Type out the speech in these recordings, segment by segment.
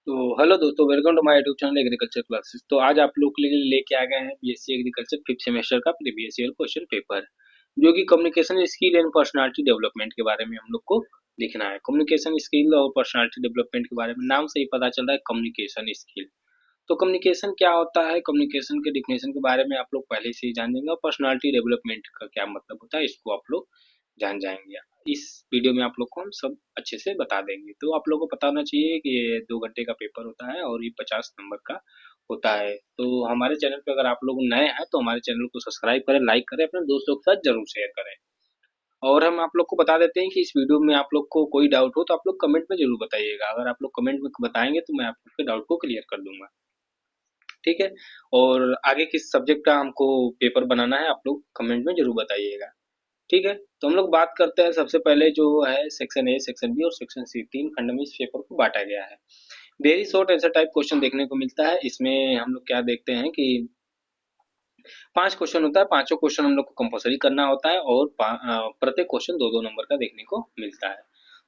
तो हेलो दोस्तों, welcome to my YouTube channel agriculture classes. तो आज आप लोग के लिए लेके आ गए हैं बीएससी एग्रीकल्चर फिफ्थ सेमेस्टर का प्रीवियस ईयर क्वेश्चन पेपर, जो कि communication skill and personality development के बारे में हम लोग को लिखना है। कम्युनिकेशन स्किल और पर्सनालिटी डेवलपमेंट के बारे में नाम से ही पता चल रहा है, कम्युनिकेशन स्किल। तो कम्युनिकेशन क्या होता है, कम्युनिकेशन के डिफिनेशन के बारे में आप लोग पहले से ही जान जाएंगे, और पर्सनालिटी डेवलपमेंट का क्या मतलब होता है इसको आप लोग जान जाएंगे। इस वीडियो में आप लोग को हम सब अच्छे से बता देंगे। तो आप लोगों को पता होना चाहिए कि ये 2 घंटे का पेपर होता है और ये 50 नंबर का होता है। तो हमारे चैनल पे अगर आप लोग नए हैं तो हमारे चैनल को सब्सक्राइब करें, लाइक करें, अपने दोस्तों के साथ जरूर शेयर करें। और हम आप लोग को बता देते हैं कि इस वीडियो में आप लोग को कोई डाउट हो तो आप लोग कमेंट में जरूर बताइएगा। अगर आप लोग कमेंट में बताएंगे तो मैं आप लोग के डाउट को क्लियर कर दूंगा। ठीक है। और आगे किस सब्जेक्ट का हमको पेपर बनाना है आप लोग कमेंट में जरूर बताइएगा। ठीक है। तो हम लोग बात करते हैं सबसे पहले जो है सेक्शन ए, सेक्शन बी और सेक्शन सी, 3 खंड में इस पेपर को बांटा गया है। Very short answer type question देखने को मिलता है। इसमें हम लोग क्या देखते हैं कि 5 क्वेश्चन होता है, पांचों क्वेश्चन हम लोग को कंपलसरी करना होता है, और प्रत्येक क्वेश्चन 2-2 नंबर का देखने को मिलता है।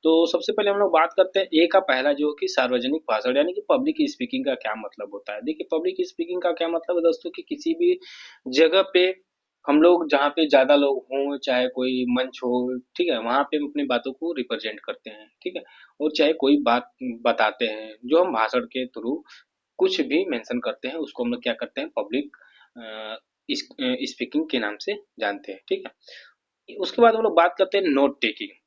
तो सबसे पहले हम लोग बात करते हैं ए का पहला, जो कि सार्वजनिक भाषण यानी कि पब्लिक स्पीकिंग का क्या मतलब होता है। देखिए, पब्लिक स्पीकिंग का क्या मतलब है दोस्तों, कि किसी भी जगह पे हम लोग जहाँ पे ज्यादा लोग हों, चाहे कोई मंच हो, ठीक है, वहां पे हम अपनी बातों को रिप्रेजेंट करते हैं। ठीक है। और चाहे कोई बात बताते हैं, जो हम भाषण के थ्रू कुछ भी मेंशन करते हैं, उसको हम लोग क्या करते हैं, पब्लिक स्पीकिंग के नाम से जानते हैं। ठीक है। उसके बाद हम लोग बात करते हैं नोट टेकिंग।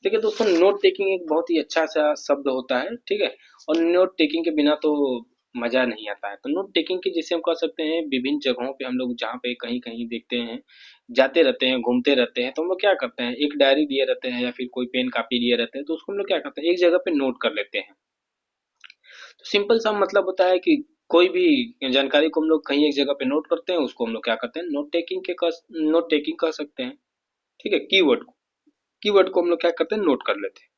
देखिए दोस्तों, नोट टेकिंग एक बहुत ही अच्छा सा शब्द होता है। ठीक है। और नोट टेकिंग के बिना तो मजा नहीं आता है। तो नोट टेकिंग की जिसे हम कह सकते हैं, विभिन्न जगहों पे हम लोग जहाँ पे कहीं कहीं देखते हैं, जाते रहते हैं, घूमते रहते हैं, तो हम लोग क्या करते हैं, एक डायरी लिए रहते हैं या फिर कोई पेन कापी लिए रहते हैं, तो उसको हम लोग क्या करते हैं, एक जगह पे नोट कर लेते हैं। तो सिंपल सा मतलब होता है कि कोई भी जानकारी को हम लोग कहीं एक जगह पे नोट करते हैं, उसको हम लोग क्या करते हैं, नोट टेकिंग कह सकते हैं। ठीक है। कीवर्ड को हम लोग क्या करते हैं, नोट कर लेते हैं।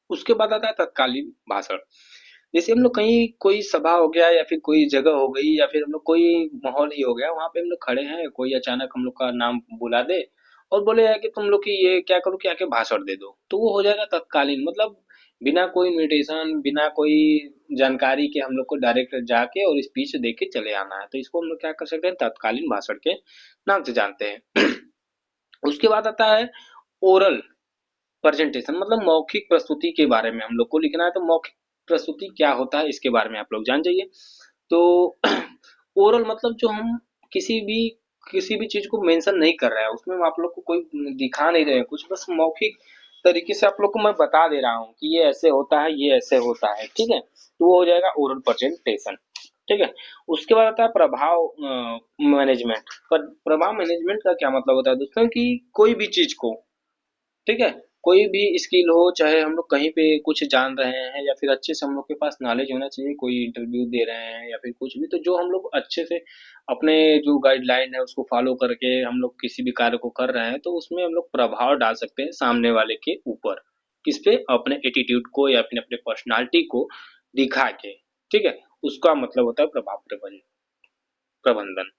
उसके बाद आता है तत्कालीन भाषण। जैसे हम लोग कहीं कोई सभा हो गया या फिर कोई जगह हो गई या फिर हम लोग कोई माहौल ही हो गया, वहां पे हम लोग खड़े हैं, कोई अचानक हम लोग का नाम बुला दे और बोले यार कि तुम लोग की ये क्या करो कि आके भाषण दे दो, तो वो हो जाएगा तत्कालीन। मतलब बिना कोई इनविटेशन, बिना कोई जानकारी के हम लोग को डायरेक्ट जाके और स्पीच दे के चले आना है, तो इसको हम लोग क्या कर सकते हैं, तत्कालीन भाषण के नाम से जानते हैं। उसके बाद आता है ओरल प्रेजेंटेशन, मतलब मौखिक प्रस्तुति के बारे में हम लोग को लिखना है। तो मौखिक प्रस्तुति क्या होता है इसके बारे में आप लोग जान जाइए। तो ओरल मतलब जो हम किसी भी किसी भी चीज को मेंशन नहीं कर रहा है, उसमें हम आप लोग को कोई दिखा नहीं रहे हैं कुछ, बस मौखिक तरीके से आप लोग को मैं बता दे रहा हूँ कि ये ऐसे होता है, ये ऐसे होता है। ठीक है। तो वो हो जाएगा ओरल प्रेजेंटेशन। ठीक है। उसके बाद आता है प्रभाव मैनेजमेंट। प्रभाव मैनेजमेंट का क्या मतलब होता है दोस्तों, कि कोई भी चीज को, ठीक है, कोई भी स्किल हो, चाहे हम लोग कहीं पे कुछ जान रहे हैं या फिर अच्छे से हम लोग के पास नॉलेज होना चाहिए, कोई इंटरव्यू दे रहे हैं या फिर कुछ भी, तो जो हम लोग अच्छे से अपने जो गाइडलाइन है उसको फॉलो करके हम लोग किसी भी कार्य को कर रहे हैं, तो उसमें हम लोग प्रभाव डाल सकते हैं सामने वाले के ऊपर। किस पे? अपने एटीट्यूड को या फिर अपने पर्सनालिटी को दिखा के। ठीक है। उसका मतलब होता है प्रभाव प्रबंधन।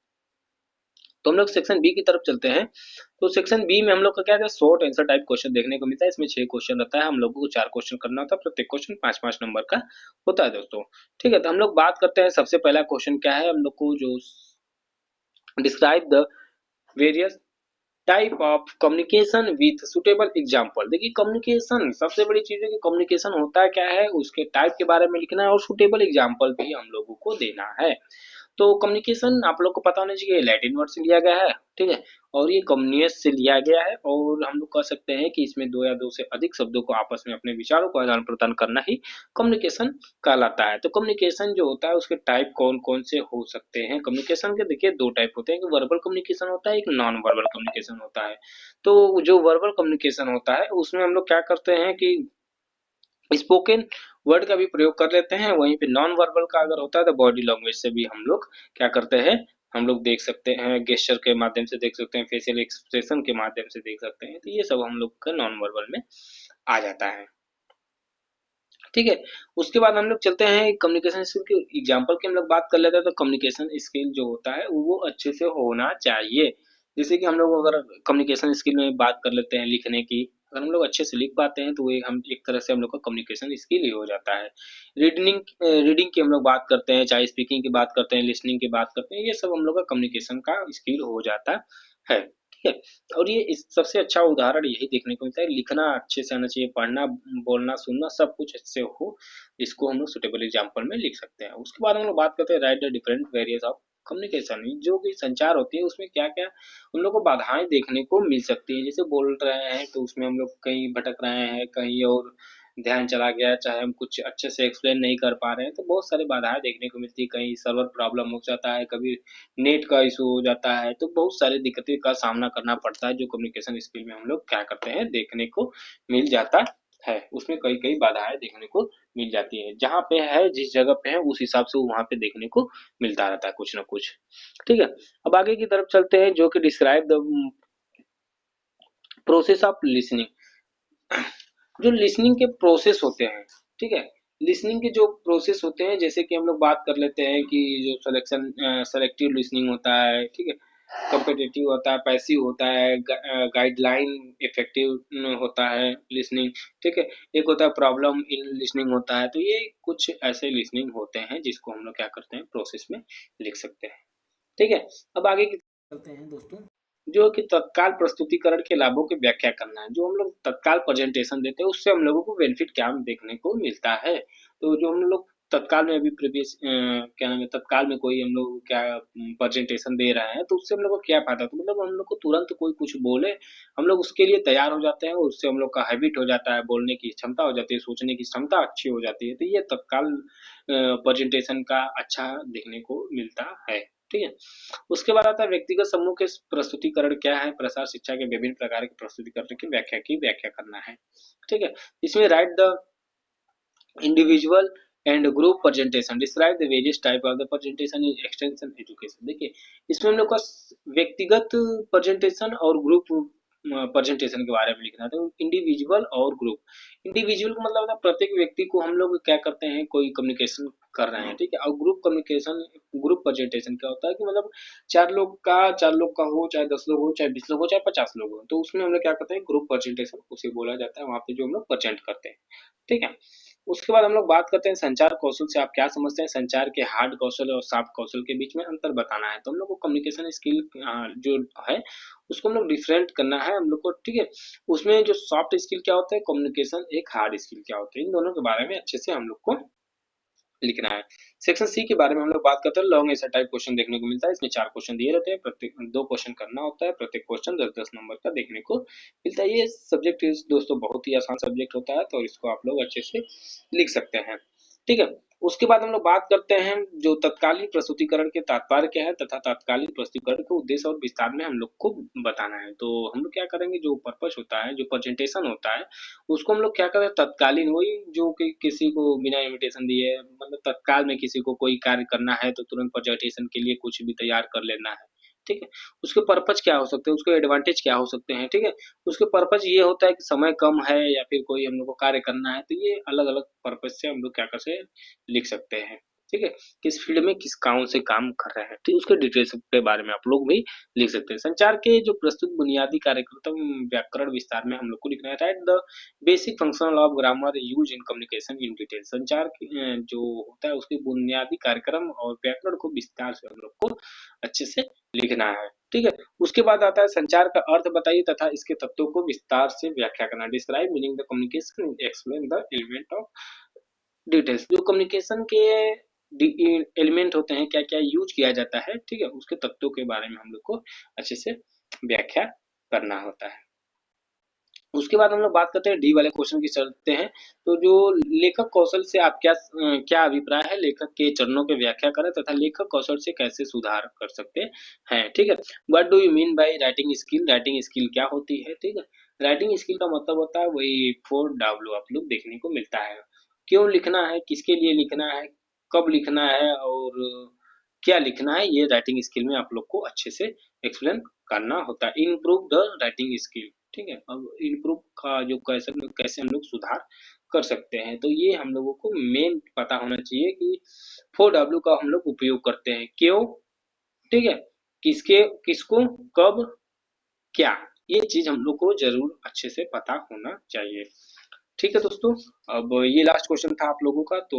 तो हम लोग सेक्शन बी की तरफ चलते हैं। तो सेक्शन बी में हम लोग का क्या है, शॉर्ट आंसर टाइप क्वेश्चन देखने को मिलता है। इसमें 6 क्वेश्चन रहता है, हम लोगों को 4 क्वेश्चन करना होता है, प्रत्येक क्वेश्चन 5-5 नंबर का होता है दोस्तों। ठीक है। तो हम लोग बात करते हैं, सबसे पहला क्वेश्चन क्या है, हम लोग को जो describe the various type of communication with suitable example. देखिए, कम्युनिकेशन सबसे बड़ी चीज है कि कम्युनिकेशन होता है क्या है, उसके टाइप के बारे में लिखना है और सुटेबल एग्जाम्पल भी हम लोगों को देना है। तो कम्युनिकेशन आप लोग को पता होना चाहिए, लैटिन वर्ड से लिया गया है। ठीक है। और ये कम्युनियस से लिया गया है, और हम लोग कह सकते हैं कि इसमें दो या दो से अधिक शब्दों को आपस में अपने विचारों को आदान प्रदान करना ही कम्युनिकेशन कहलाता है। तो कम्युनिकेशन जो होता है उसके टाइप कौन कौन से हो सकते हैं, कम्युनिकेशन के देखिए 2 टाइप होते हैं, एक वर्बल कम्युनिकेशन होता है, एक नॉन वर्बल कम्युनिकेशन होता है। तो जो वर्बल कम्युनिकेशन होता है उसमें हम लोग क्या करते हैं कि स्पोकन वर्ड का भी प्रयोग कर लेते हैं, वहीं पे नॉन वर्बल का अगर होता है तो बॉडी लैंग्वेज से भी हम लोग क्या करते हैं, हम लोग देख सकते हैं, गेस्चर के माध्यम से देख सकते हैं, फेशियल एक्सप्रेशन के माध्यम से देख सकते हैं। तो ये सब हम लोग का नॉन वर्बल में आ जाता है। ठीक है। उसके बाद हम लोग चलते हैं कम्युनिकेशन स्किल के एग्जांपल की हम लोग बात कर लेते हैं। तो कम्युनिकेशन स्किल जो होता है वो अच्छे से होना चाहिए। जैसे कि हम लोग अगर कम्युनिकेशन स्किल में बात कर लेते हैं लिखने की, अगर हम लोग अच्छे से लिख पाते हैं तो वो हम एक तरह से हम लोग का कम्युनिकेशन स्किल ही हो जाता है। रीडनिंग रीडिंग की हम लोग बात करते हैं, चाहे स्पीकिंग की बात करते हैं, लिसनिंग की बात करते हैं, ये सब हम लोग का कम्युनिकेशन का स्किल हो जाता है, ठीक है। और ये सबसे अच्छा उदाहरण यही देखने को मिलता है, लिखना अच्छे से आना चाहिए, पढ़ना बोलना सुनना सब कुछ अच्छे हो, इसको हम लोग सुटेबल एग्जाम्पल में लिख सकते हैं। उसके बाद हम लोग बात करते हैं right the different various of communication, जो भी संचार होती है उसमें क्या क्या हम लोग को बाधाएं देखने को मिल सकती है। जैसे बोल रहे हैं तो उसमें हम लोग कहीं भटक रहे हैं, कहीं और ध्यान चला गया, चाहे हम कुछ अच्छे से एक्सप्लेन नहीं कर पा रहे हैं, तो बहुत सारी बाधाएं देखने को मिलती है। कहीं सर्वर प्रॉब्लम हो जाता है, कभी नेट का इशू हो जाता है, तो बहुत सारी दिक्कतें का सामना करना पड़ता है, जो कम्युनिकेशन स्किल में हम लोग क्या करते हैं देखने को मिल जाता है। उसमें कई कई बाधाएं देखने को मिल जाती है, जहाँ पे है जिस जगह पे है उस हिसाब से वहां पे देखने को मिलता रहता है कुछ ना कुछ, ठीक है। अब आगे की तरफ चलते हैं, जो कि describe the process of listening. जो लिसनिंग के प्रोसेस होते हैं, ठीक है, लिसनिंग के जो प्रोसेस होते हैं, जैसे कि हम लोग बात कर लेते हैं कि जो सेलेक्टिव लिसनिंग होता है, ठीक है, कम्पिटिटिव होता है, पैसिव होता है, गाइडलाइन इफेक्टिव होता है लिसनिंग, ठीक है, एक होता है प्रॉब्लम इन लिसनिंग होता है। तो ये कुछ ऐसे लिसनिंग होते हैं जिसको हम लोग क्या करते हैं प्रोसेस में लिख सकते हैं, ठीक है। अब आगे की चलते हैं दोस्तों, जो कि तत्काल प्रस्तुतिकरण के लाभों की व्याख्या करना है। जो हम लोग तत्काल प्रेजेंटेशन देते हैं उससे हम लोगों को बेनिफिट क्या देखने को मिलता है। तो जो हम लोग तत्काल में अभी प्रीवियस क्या नाम है, तत्काल में कोई हम लोग क्या प्रेजेंटेशन दे रहे हैं तो उससे हम लोग को क्या फायदा, तो मतलब हम लोग को तुरंत कोई कुछ बोले हम लोग उसके लिए तैयार हो जाते हैं, और उससे हम लोग का हैबिट हो जाता है, बोलने की क्षमता हो जाती है, सोचने की क्षमता अच्छी हो जाती है। तो ये तत्काल प्रेजेंटेशन का अच्छा देखने को मिलता है, ठीक है। उसके बाद आता है व्यक्तिगत समूह के प्रस्तुतिकरण क्या है, प्रसार शिक्षा के विभिन्न प्रकार के प्रस्तुतिकरण की व्याख्या करना है, ठीक है। इसमें right the individual and group presentation, describe the various type of the presentation in extension education. देखिए इसमें हम लोग का व्यक्तिगत प्रेजेंटेशन और ग्रुप प्रेजेंटेशन के बारे में लिखना है। तो इंडिविजुअल और ग्रुप, इंडिविजुअल का मतलब होता है प्रत्येक व्यक्ति को हम लोग क्या करते हैं कोई कम्युनिकेशन कर रहे हैं, ठीक है। और ग्रुप कम्युनिकेशन, ग्रुप प्रेजेंटेशन क्या होता है कि मतलब चार लोग का हो, चाहे 10 लोग हो, चाहे 20 लोग हो, चाहे 50 लोग हो, तो उसमें हम लोग क्या करते हैं ग्रुप प्रेजेंटेशन उसे बोला जाता है, वहां पे जो हम लोग प्रेजेंट करते हैं, ठीक है। उसके बाद हम लोग बात करते हैं संचार कौशल से आप क्या समझते हैं, संचार के हार्ड कौशल और सॉफ्ट कौशल के बीच में अंतर बताना है। तो हम लोग को कम्युनिकेशन स्किल जो है उसको हम लोग डिफरेंट करना है हम लोग को, ठीक है। उसमें जो सॉफ्ट स्किल क्या होता है, कम्युनिकेशन एक हार्ड स्किल क्या होता है, इन दोनों के बारे में अच्छे से हम लोग को लिखना है। सेक्शन सी के बारे में हम लोग बात करते हैं, लॉन्ग ऐसा टाइप क्वेश्चन देखने को मिलता है। इसमें 4 क्वेश्चन दिए रहते हैं, प्रत्येक 2 क्वेश्चन करना होता है, प्रत्येक क्वेश्चन 10-10 नंबर का देखने को मिलता है। ये सब्जेक्ट दोस्तों बहुत ही आसान सब्जेक्ट होता है, तो इसको आप लोग अच्छे से लिख सकते हैं, ठीक है। उसके बाद हम लोग बात करते हैं जो तत्कालीन प्रस्तुतिकरण के तात्पर्य क्या है तथा तत्कालीन प्रस्तुतिकरण के उद्देश्य और विस्तार में हम लोग को बताना है। तो हम लोग क्या करेंगे, जो पर्पस होता है, जो प्रेजेंटेशन होता है, उसको हम लोग क्या करें तत्कालीन, वही जो कि किसी को बिना इनविटेशन दिए, मतलब तत्काल में किसी को कोई कार्य करना है तो तुरंत प्रेजेंटेशन के लिए कुछ भी तैयार कर लेना है, ठीक है। उसके पर्पज क्या हो सकते हैं, उसके एडवांटेज क्या हो सकते हैं, ठीक है। उसके पर्पज ये होता है कि समय कम है या फिर कोई हम लोग को कार्य करना है, तो ये अलग अलग पर्पज से हम लोग क्या कर सकते लिख सकते हैं, ठीक है। किस फील्ड में किस काम से काम कर रहे हैं, ठीक, उसके डिटेल्स के बारे में आप लोग भी लिख सकते हैं। संचार के जो प्रस्तुत बुनियादी कार्यक्रम व्याकरण विस्तार में हम लोग को लिखना है, right the basic function of grammar use in communication in detail. संचार जो होता है उसके बुनियादी कार्यक्रम और व्याकरण को विस्तार से हम लोग को अच्छे से लिखना है, ठीक है। उसके बाद आता है संचार का अर्थ बताइए तथा इसके तत्वों को विस्तार से व्याख्या करना, describe meaning the communication, explain the element of details. जो कम्युनिकेशन के एलिमेंट होते हैं, क्या क्या यूज किया जाता है, ठीक है, उसके तत्वों के बारे में हम लोग को अच्छे से व्याख्या करना होता है। उसके बाद हम लोग बात करते हैं डी वाले क्वेश्चन की चलते हैं। तो जो लेखक कौशल से आप क्या अभिप्राय है, लेखक के चरणों की व्याख्या करें तथा लेखक कौशल से कैसे सुधार कर सकते हैं, ठीक है। What do you mean by writing skill, writing skill क्या होती है, ठीक है। राइटिंग स्किल का मतलब होता है वही 4W आप लोग देखने को मिलता है, क्यों लिखना है, किसके लिए लिखना है, कब लिखना है और क्या लिखना है, ये राइटिंग स्किल में आप लोग को अच्छे से एक्सप्लेन करना होता है। इम्प्रूव द राइटिंग स्किल, ठीक है। अब इम्प्रूव का जो कैसे कैसे हम लोग सुधार कर सकते हैं, तो ये हम लोगों को मेन पता होना चाहिए कि 4W का हम लोग उपयोग करते हैं, क्यों, ठीक है, किसके किसको कब क्या, ये चीज़ हम लोग को ज़रूर अच्छे से पता होना चाहिए। ठीक है दोस्तों, अब ये लास्ट क्वेश्चन था आप लोगों का, तो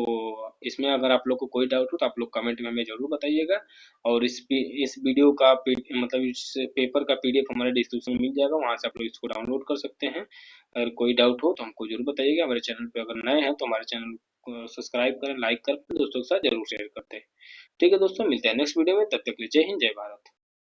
इसमें अगर आप लोग को कोई डाउट हो तो आप लोग कमेंट में हमें ज़रूर बताइएगा। और इस वीडियो का मतलब इस पेपर का पीडीएफ हमारे डिस्क्रिप्शन में मिल जाएगा, वहाँ से आप लोग इसको डाउनलोड कर सकते हैं। अगर कोई डाउट हो तो हमको ज़रूर बताइएगा। हमारे चैनल पे अगर नए हैं तो हमारे चैनल को सब्सक्राइब करें, लाइक करें, दोस्तों के साथ ज़रूर शेयर करते हैं। ठीक है दोस्तों, मिलते हैं नेक्स्ट वीडियो में, तब तक के लिए जय हिंद, जय भारत।